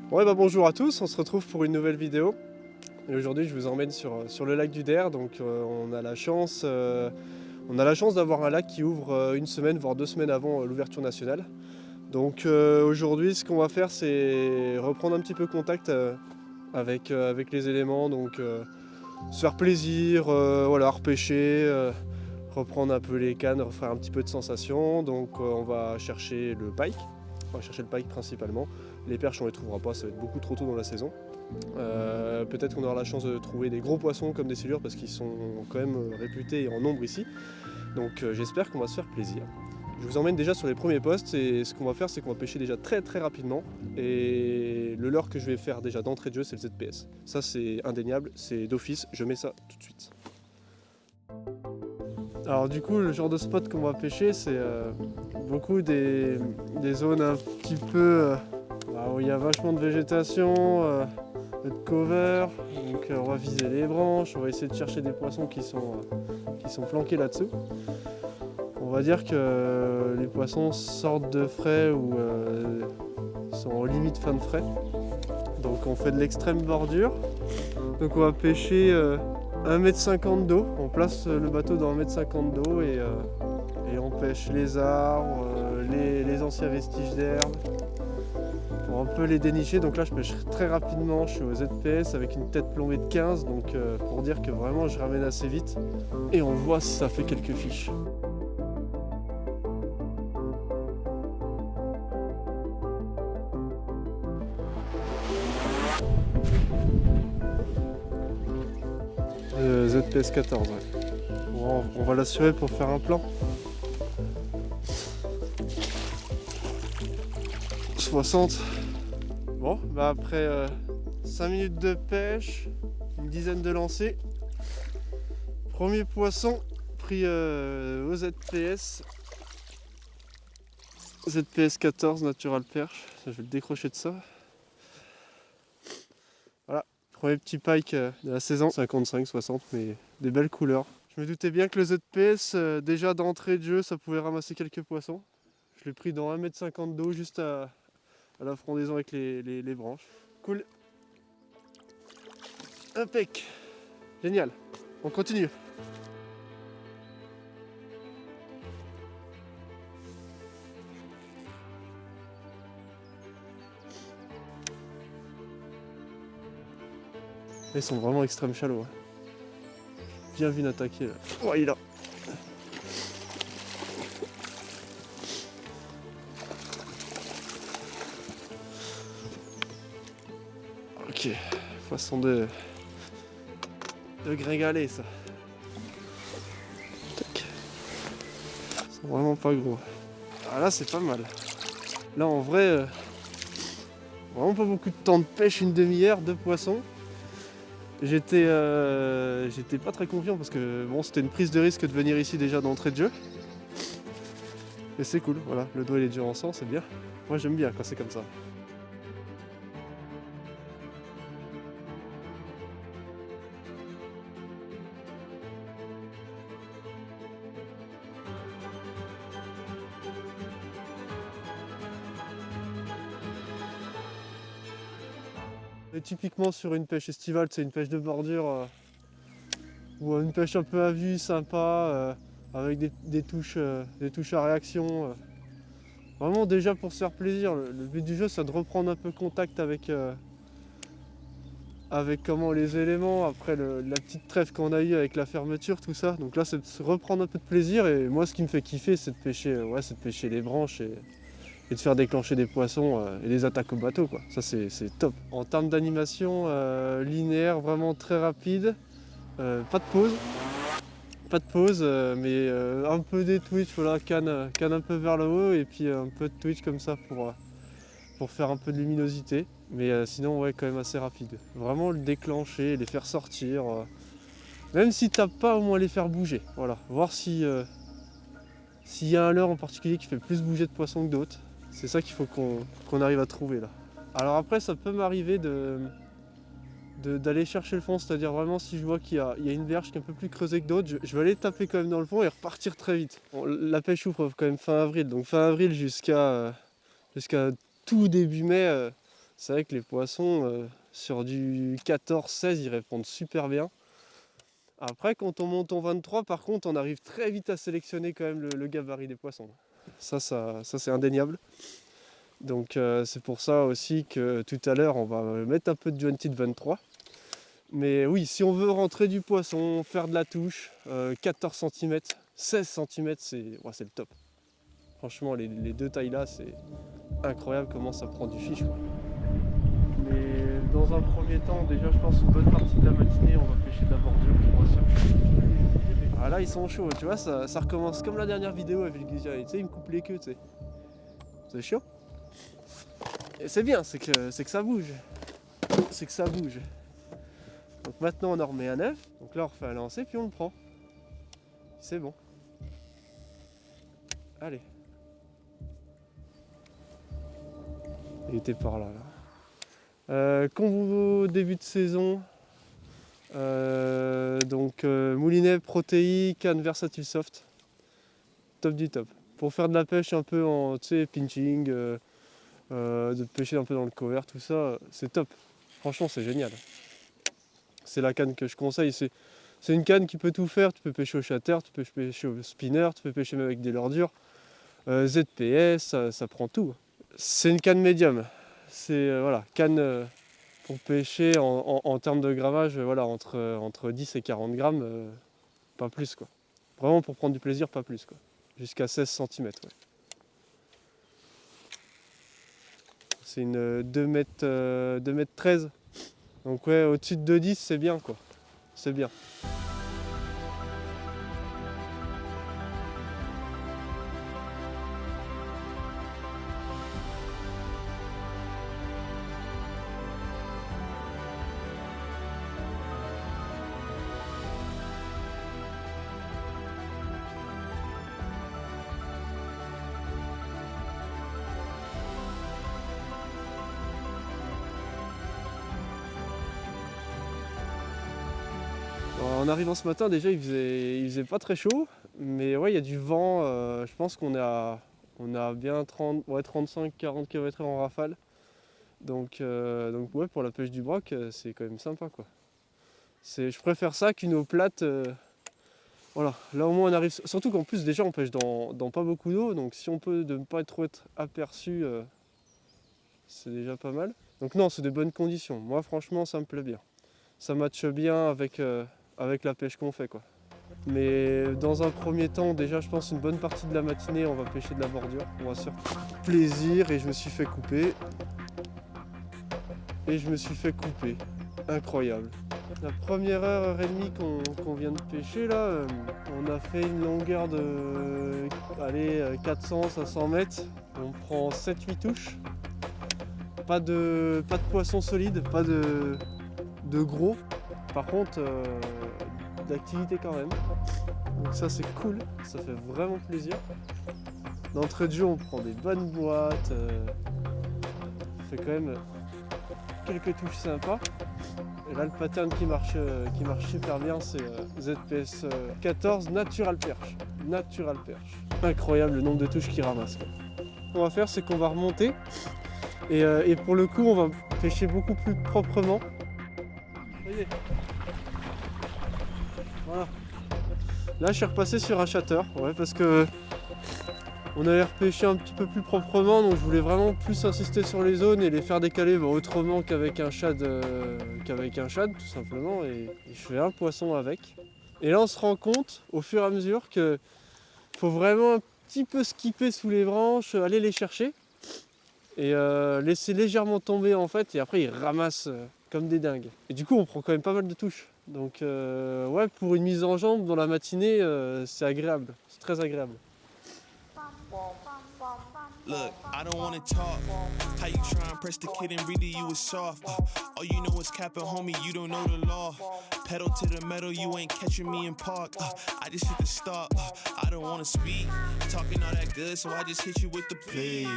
Bon, bonjour à tous, on se retrouve pour une nouvelle vidéo. Et aujourd'hui, je vous emmène sur le lac du Der. Donc, on a la chance d'avoir un lac qui ouvre une semaine, voire 2 semaines avant l'ouverture nationale. Donc, aujourd'hui, ce qu'on va faire, c'est reprendre un petit peu contact avec les éléments. Donc, se faire plaisir, voilà, repêcher, reprendre un peu les cannes, refaire un petit peu de sensation. Donc, on va chercher le pike. On va chercher le pike principalement. Les perches, on les trouvera pas, ça va être beaucoup trop tôt dans la saison. Peut-être qu'on aura la chance de trouver des gros poissons comme des silures parce qu'ils sont quand même réputés en nombre ici. Donc j'espère qu'on va se faire plaisir. Je vous emmène déjà sur les premiers postes et ce qu'on va faire c'est qu'on va pêcher déjà très rapidement. Et le leurre que je vais faire déjà d'entrée de jeu c'est le ZPS. Ça c'est indéniable, c'est d'office, je mets ça tout de suite. Alors du coup le genre de spot qu'on va pêcher c'est beaucoup des zones un petit peu où il y a vachement de végétation, de cover, donc on va viser les branches, on va essayer de chercher des poissons qui sont planqués là-dessous. On va dire que les poissons sortent de frais ou sont en limite fin de frais. Donc on fait de l'extrême bordure. Donc on va pêcher 1,50 m d'eau, on place le bateau dans 1,50 m d'eau et on pêche les arbres, les anciens vestiges d'herbe. Pour un peu les dénicher, donc là je pêche très rapidement, je suis au ZPS avec une tête plombée de 15, donc pour dire que vraiment je ramène assez vite et on voit si ça fait quelques fiches. ZPS 14, ouais. Bon, on va l'assurer pour faire un plan. 60. Bon, après 5 minutes de pêche, une dizaine de lancers. Premier poisson pris au ZPS. ZPS 14 Natural Perche. Je vais le décrocher de ça. Voilà, premier petit pike de la saison. 55-60, mais des belles couleurs. Je me doutais bien que le ZPS, déjà d'entrée de jeu, ça pouvait ramasser quelques poissons. Je l'ai pris dans 1,50 m d'eau, juste à la frondaison avec les branches. Cool. Impec. Génial. On continue. Ils sont vraiment extrême shallow. Hein. Bien vu d'attaquer là. Oh, il est là. Ok, façon de gringaler ça. Tac. Ils sont vraiment pas gros. Ah là c'est pas mal. Là en vrai, vraiment pas beaucoup de temps de pêche, une demi-heure de poisson. J'étais pas très confiant parce que bon c'était une prise de risque de venir ici déjà d'entrée de jeu. Et c'est cool, voilà, le doigt il est déjà en sang, c'est bien. Moi j'aime bien quand c'est comme ça. Et typiquement sur une pêche estivale, c'est une pêche de bordure ou une pêche un peu à vue, sympa, avec des touches à réaction. Vraiment déjà pour se faire plaisir. Le but du jeu c'est de reprendre un peu contact avec comment les éléments, après la petite trêve qu'on a eue avec la fermeture, tout ça. Donc là c'est de se reprendre un peu de plaisir et moi ce qui me fait kiffer c'est de pêcher les branches et de faire déclencher des poissons et des attaques au bateau quoi. Ça c'est top. En termes d'animation linéaire, vraiment très rapide, pas de pause. Pas de pause, mais un peu des twitch, voilà, canne un peu vers le haut et puis un peu de twitch comme ça pour faire un peu de luminosité. Mais sinon ouais quand même assez rapide. Vraiment le déclencher, les faire sortir. Même si t'as pas au moins les faire bouger. Voilà. Voir si s'il y a un leurre en particulier qui fait plus bouger de poissons que d'autres. C'est ça qu'il faut qu'on arrive à trouver là. Alors après ça peut m'arriver d'aller chercher le fond, c'est-à-dire vraiment si je vois qu'il y a une berge qui est un peu plus creusée que d'autres, je vais aller taper quand même dans le fond et repartir très vite. Bon, la pêche ouvre quand même fin avril, donc fin avril jusqu'à tout début mai, C'est vrai que les poissons, sur du 14-16, ils répondent super bien. Après, quand on monte en 23, par contre, on arrive très vite à sélectionner quand même le gabarit des poissons. Ça c'est indéniable. Donc c'est pour ça aussi que tout à l'heure, on va mettre un peu de Jointed 23. Mais oui, si on veut rentrer du poisson, faire de la touche, 14 cm, 16 cm, c'est le top. Franchement, les deux tailles là, c'est incroyable comment ça prend du fiche, quoi. Mais dans un premier temps, déjà, je pense une bonne partie de la matinée, on va pêcher de la bordure. Ah là, ils sont chauds, tu vois, ça recommence comme la dernière vidéo avec le Gizia. Tu sais, il me coupe les queues, tu sais. C'est chiant. Et c'est bien, c'est que ça bouge. C'est que ça bouge. Donc maintenant, on en remet un neuf. Donc là, on refait un lancer, puis on le prend. C'est bon. Allez. Il était par là. Convo début de saison. Moulinet Protei, canne versatile soft. Top du top. Pour faire de la pêche un peu en pinching, de pêcher un peu dans le cover, tout ça, c'est top. Franchement, c'est génial. C'est la canne que je conseille. C'est une canne qui peut tout faire. Tu peux pêcher au shatter, tu peux pêcher au spinner, tu peux pêcher même avec des leurdures. ZPS, ça prend tout. C'est une canne médium. C'est voilà, canne pour pêcher en termes de grammage, voilà, entre 10 et 40 grammes, pas plus, quoi. Vraiment pour prendre du plaisir, pas plus, quoi. Jusqu'à 16 cm. Ouais. C'est une 2m13. Donc ouais, au-dessus de 2,10, c'est bien, quoi. C'est bien. En arrivant ce matin, déjà, il faisait pas très chaud, mais ouais, il y a du vent. Je pense qu'on a bien 35-40 km/h en rafale. Donc ouais, pour la pêche du broc, c'est quand même sympa, quoi. Je préfère ça qu'une eau plate. Voilà, là au moins on arrive. Surtout qu'en plus, déjà, on pêche dans pas beaucoup d'eau, donc si on peut ne pas trop être aperçu, c'est déjà pas mal. Donc non, c'est de bonnes conditions. Moi, franchement, ça me plaît bien. Ça matche bien avec la pêche qu'on fait, quoi. Mais dans un premier temps, déjà, je pense une bonne partie de la matinée, on va pêcher de la bordure. On va se faire plaisir et je me suis fait couper. Incroyable. La première heure et demie qu'on vient de pêcher, là, on a fait une longueur de 400-500 mètres. On prend 7-8 touches. Pas de poisson solide, pas de gros. Par contre, d'activité quand même. Donc ça c'est cool, ça fait vraiment plaisir. D'entrée de jeu, on prend des bonnes boîtes. On fait quand même quelques touches sympas. Et là, le pattern qui marche super bien, c'est ZPS 14 Natural Perche. Incroyable le nombre de touches qu'il ramasse, quoi. Ce qu'on va faire, c'est qu'on va remonter. Et pour le coup, on va pêcher beaucoup plus proprement. Voyez. Voilà. Là, je suis repassé sur un shatter, ouais, parce que on allait repêcher un petit peu plus proprement, donc je voulais vraiment plus insister sur les zones et les faire décaler autrement qu'avec un shad, tout simplement. Et je fais un poisson avec. Et là, on se rend compte au fur et à mesure que faut vraiment un petit peu skipper sous les branches, aller les chercher et laisser légèrement tomber en fait. Et après, ils ramassent comme des dingues. Et du coup, on prend quand même pas mal de touches. Donc ouais, pour une mise en jambe dans la matinée, c'est agréable, c'est très agréable. Look, I don't wanna talk. How you try and press the kid and really you was soft. All you know is capping, homie, you don't know the law. Pedal to the metal, you ain't catching me in park. I just hit the stop. I don't wanna speak. Talking all that good, so I just hit you with the plays.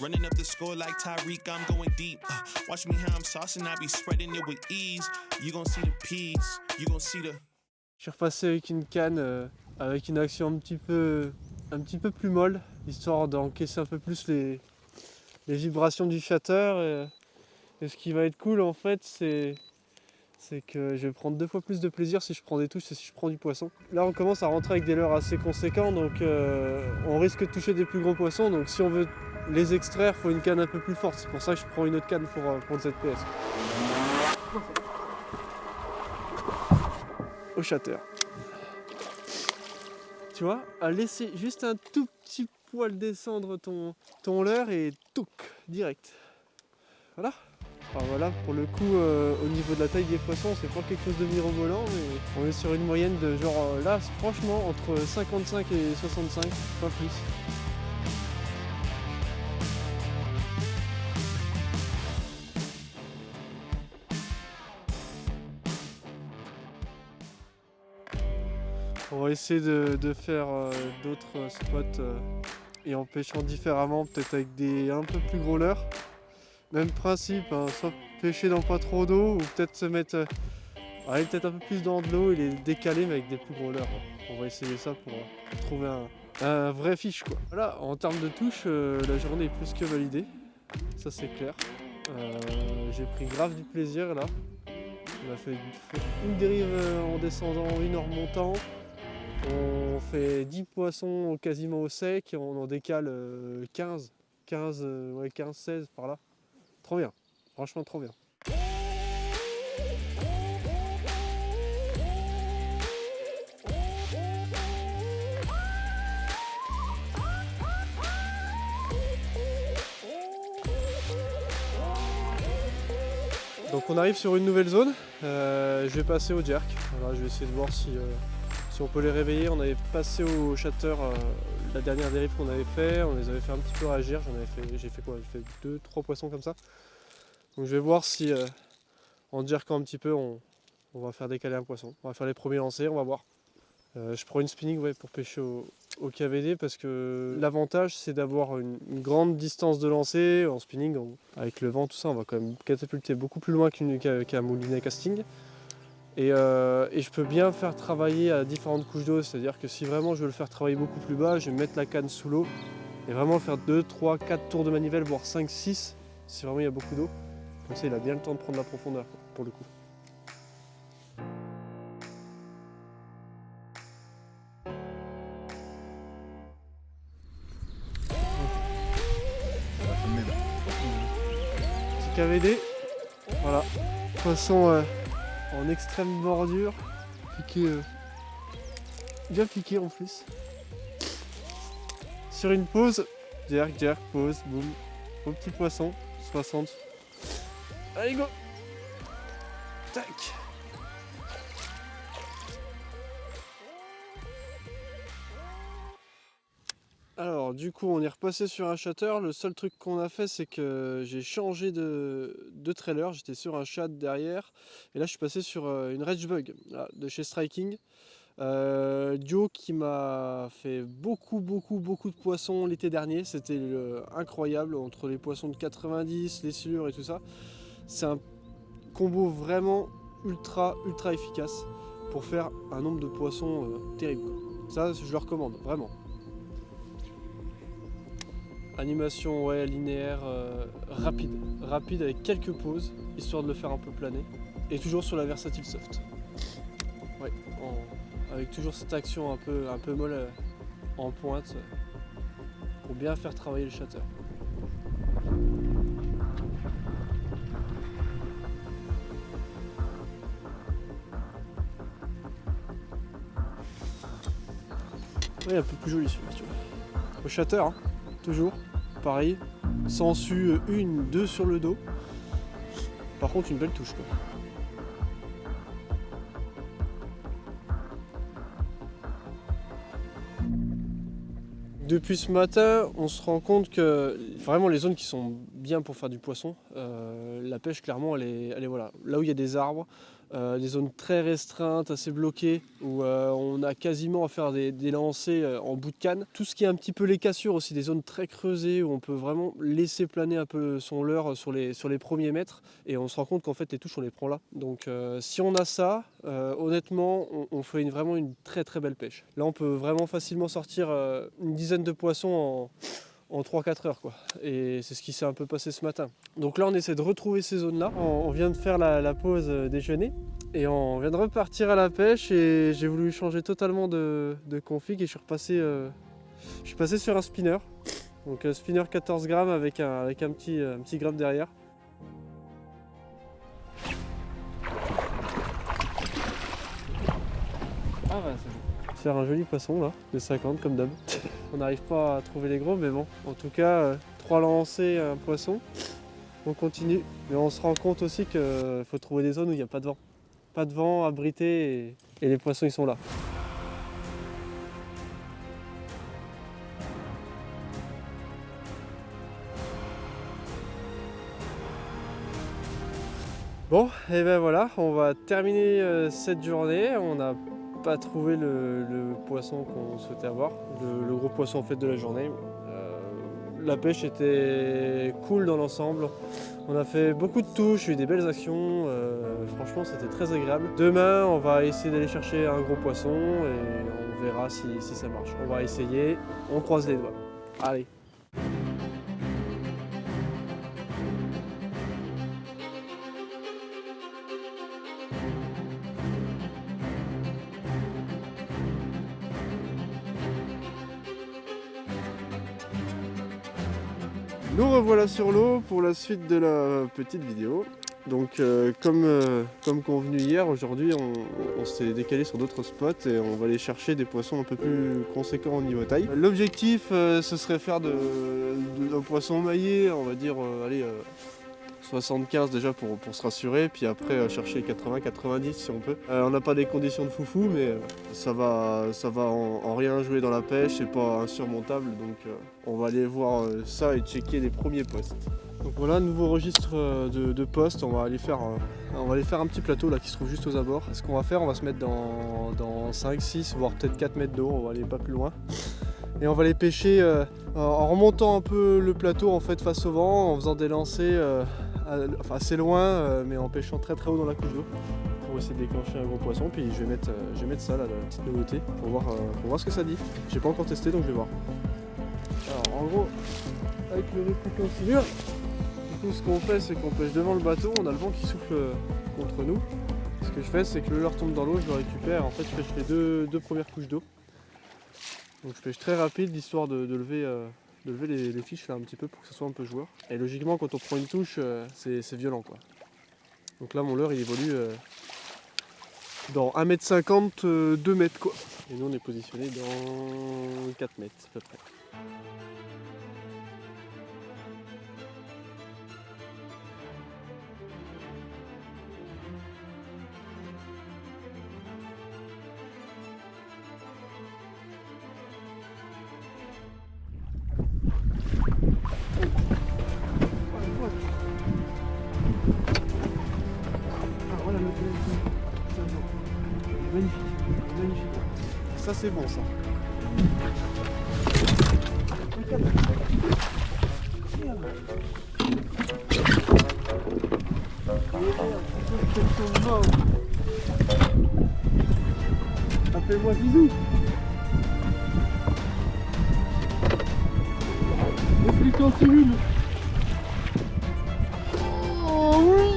Running up the score like Tyreek, I'm going deep. Watch me how I'm saucing, I be spreading it with ease. You gon' see the peas, you gon' see the... Je suis repassé avec une canne, avec une action un petit peu plus molle, histoire d'encaisser un peu plus les vibrations du shatter Et ce qui va être cool en fait, c'est que je vais prendre 2 fois plus de plaisir si je prends des touches que si je prends du poisson. Là on commence à rentrer avec des leurres assez conséquents, donc on risque de toucher des plus gros poissons, donc si on veut les extraire, il faut une canne un peu plus forte. C'est pour ça que je prends une autre canne pour le ZPS. Au shatter. Tu vois, à laisser juste un tout petit poil descendre ton leurre et touc, direct. Voilà. Alors voilà, pour le coup, au niveau de la taille des poissons, c'est pas quelque chose de mirobolant, mais on est sur une moyenne de genre là, franchement, entre 55 et 65, pas plus. On va essayer de faire d'autres spots et en pêchant différemment, peut-être avec des un peu plus gros leurres. Même principe, hein, soit pêcher dans pas trop d'eau ou peut-être se mettre aller peut-être un peu plus dans de l'eau et les décaler mais avec des plus gros leurres. On va essayer ça pour trouver un vrai fiche quoi. Voilà, en termes de touche, la journée est plus que validée, ça c'est clair. J'ai pris grave du plaisir là. On a fait une dérive en descendant, une en remontant. On fait 10 poissons quasiment au sec et on en décale 15, 16 par là. Trop bien, franchement trop bien. Donc on arrive sur une nouvelle zone, je vais passer au jerk. Voilà, je vais essayer de voir si on peut les réveiller. On avait passé au shatter la dernière dérive qu'on avait fait, on les avait fait un petit peu réagir. J'ai fait quoi? J'ai fait 2-3 poissons comme ça. Donc je vais voir si en jerkant un petit peu on va faire décaler un poisson. On va faire les premiers lancers, on va voir. Je prends une spinning pour pêcher au KVD parce que l'avantage c'est d'avoir une grande distance de lancer. En spinning, avec le vent, tout ça, on va quand même catapulter beaucoup plus loin qu'un moulinet casting. Et je peux bien faire travailler à différentes couches d'eau, c'est-à-dire que si vraiment je veux le faire travailler beaucoup plus bas, je vais mettre la canne sous l'eau et vraiment faire 2, 3, 4 tours de manivelle, voire 5, 6 si vraiment il y a beaucoup d'eau. Comme ça il a bien le temps de prendre la profondeur pour le coup. Petit KVD, voilà, poisson en extrême bordure, piqué, bien piqué en plus. Sur une pause, jerk, pause, boum, au petit poisson, 60. Allez go. Tac. Alors du coup on est repassé sur un shatter. Le seul truc qu'on a fait c'est que j'ai changé de trailer. J'étais sur un shad derrière et là je suis passé sur une Rage Bug de chez Striking. Duo qui m'a fait beaucoup de poissons l'été dernier. C'était incroyable entre les poissons de 90, les silures et tout ça. C'est un combo vraiment ultra efficace pour faire un nombre de poissons terrible quoi. Ça je le recommande vraiment. Animation ouais, linéaire, rapide avec quelques pauses, histoire de le faire un peu planer. Et toujours sur la versatile soft. Ouais, avec toujours cette action un peu molle en pointe pour bien faire travailler le shatter. Ouais, un peu plus joli celui-là, tu vois. Au shatter, hein, toujours. Pareil, sensu 1, 2 sur le dos. Par contre une belle touche quoi. Depuis ce matin, on se rend compte que vraiment les zones qui sont bien pour faire du poisson, la pêche clairement elle est voilà, là où il y a des arbres, des zones très restreintes, assez bloquées, où on a quasiment à faire des lancers en bout de canne. Tout ce qui est un petit peu les cassures aussi, des zones très creusées où on peut vraiment laisser planer un peu son leurre sur les premiers mètres et on se rend compte qu'en fait les touches on les prend là. Donc si on a ça, honnêtement on fait vraiment une très belle pêche. Là on peut vraiment facilement sortir une dizaine de poissons en 3-4 heures quoi. Et c'est ce qui s'est un peu passé ce matin. Donc là on essaie de retrouver ces zones là. On vient de faire la pause déjeuner et on vient de repartir à la pêche et j'ai voulu changer totalement de config et je suis passé sur un spinner. Donc un spinner 14 grammes avec un petit grappe derrière. Ah ouais, c'est bon. Faire un joli poisson là, de 50 comme d'hab. On n'arrive pas à trouver les gros, mais bon, en tout cas, 3 lancers, un poisson. On continue, mais on se rend compte aussi qu'il faut trouver des zones où il n'y a pas de vent. Pas de vent, abrité, et les poissons ils sont là. Bon, et ben voilà, on va terminer cette journée. On n'a pas trouvé le poisson qu'on souhaitait avoir, le gros poisson en fait de la journée. La pêche était cool dans l'ensemble. On a fait beaucoup de touches, eu des belles actions. Franchement, c'était très agréable. Demain, on va essayer d'aller chercher un gros poisson et on verra si ça marche. On va essayer, on croise les doigts. Allez. Nous revoilà sur l'eau pour la suite de la petite vidéo. Donc comme convenu hier, aujourd'hui on s'est décalé sur d'autres spots et on va aller chercher des poissons un peu plus conséquents au niveau taille. L'objectif ce serait faire un poisson maillé, on va dire 75 déjà pour se rassurer, puis après chercher 80-90 si on peut. On n'a pas des conditions de foufou, mais ça va en rien jouer dans la pêche, c'est pas insurmontable, donc on va aller voir ça et checker les premiers postes. Donc voilà, nouveau registre de postes, on va aller faire un petit plateau là qui se trouve juste aux abords. Ce qu'on va faire, on va se mettre dans 5, 6, voire peut-être 4 mètres d'eau, on va aller pas plus loin. Et on va les pêcher en remontant un peu le plateau en fait face au vent, en faisant des lancers assez loin, mais en pêchant très très haut dans la couche d'eau pour essayer de déclencher un gros poisson. Puis je vais mettre ça là, la petite nouveauté, pour voir ce que ça dit. J'ai pas encore testé donc je vais voir. Alors en gros, avec le répliquant silure, du coup ce qu'on fait c'est qu'on pêche devant le bateau, on a le vent qui souffle contre nous. Ce que je fais c'est que le leurre tombe dans l'eau, je le récupère, en fait je pêche les deux premières couches d'eau. Donc je pêche très rapide, histoire de lever les fiches là un petit peu pour que ce soit un peu joueur. Et logiquement quand on prend une touche, c'est violent quoi. Donc là mon leurre il évolue dans 1m50, 2 mètres quoi. Et nous on est positionné dans 4 mètres à peu près. Magnifique. Ça c'est bon ça. Appelle-moi Bisou. Répliquant cellule. Oh oui.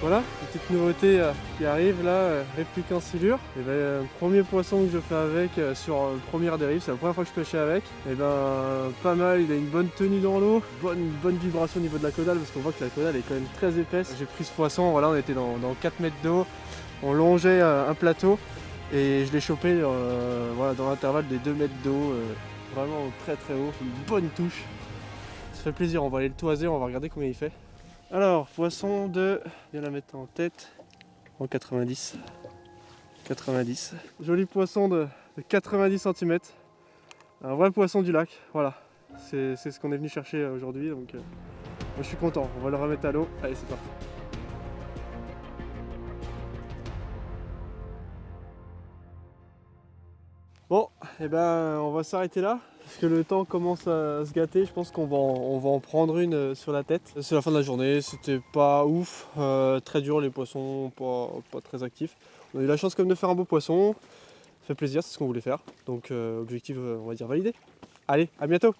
Voilà, une petite nouveauté qui arrive là, répliquant silure. Et ben, premier poisson que je fais avec sur première dérive, c'est la première fois que je pêchais avec. Et ben pas mal, il a une bonne tenue dans l'eau, bonne vibration au niveau de la caudale parce qu'on voit que la caudale est quand même très épaisse. J'ai pris ce poisson, voilà, on était dans 4 mètres d'eau, on longeait un plateau et je l'ai chopé voilà, dans l'intervalle des 2 mètres d'eau, vraiment très très haut, une bonne touche. Ça fait plaisir, on va aller le toiser, on va regarder combien il fait. Alors, poisson de, je vais la mettre en tête, en 90. Joli poisson de 90 cm. Un vrai poisson du lac, voilà. C'est ce qu'on est venu chercher aujourd'hui, donc moi je suis content. On va le remettre à l'eau. Allez, c'est parti. Bon, et ben on va s'arrêter là. Parce que le temps commence à se gâter, je pense on va en prendre une sur la tête. C'est la fin de la journée, c'était pas ouf, très dur, les poissons pas très actifs. On a eu la chance quand même de faire un beau poisson, ça fait plaisir, c'est ce qu'on voulait faire. Donc objectif on va dire validé. Allez, à bientôt!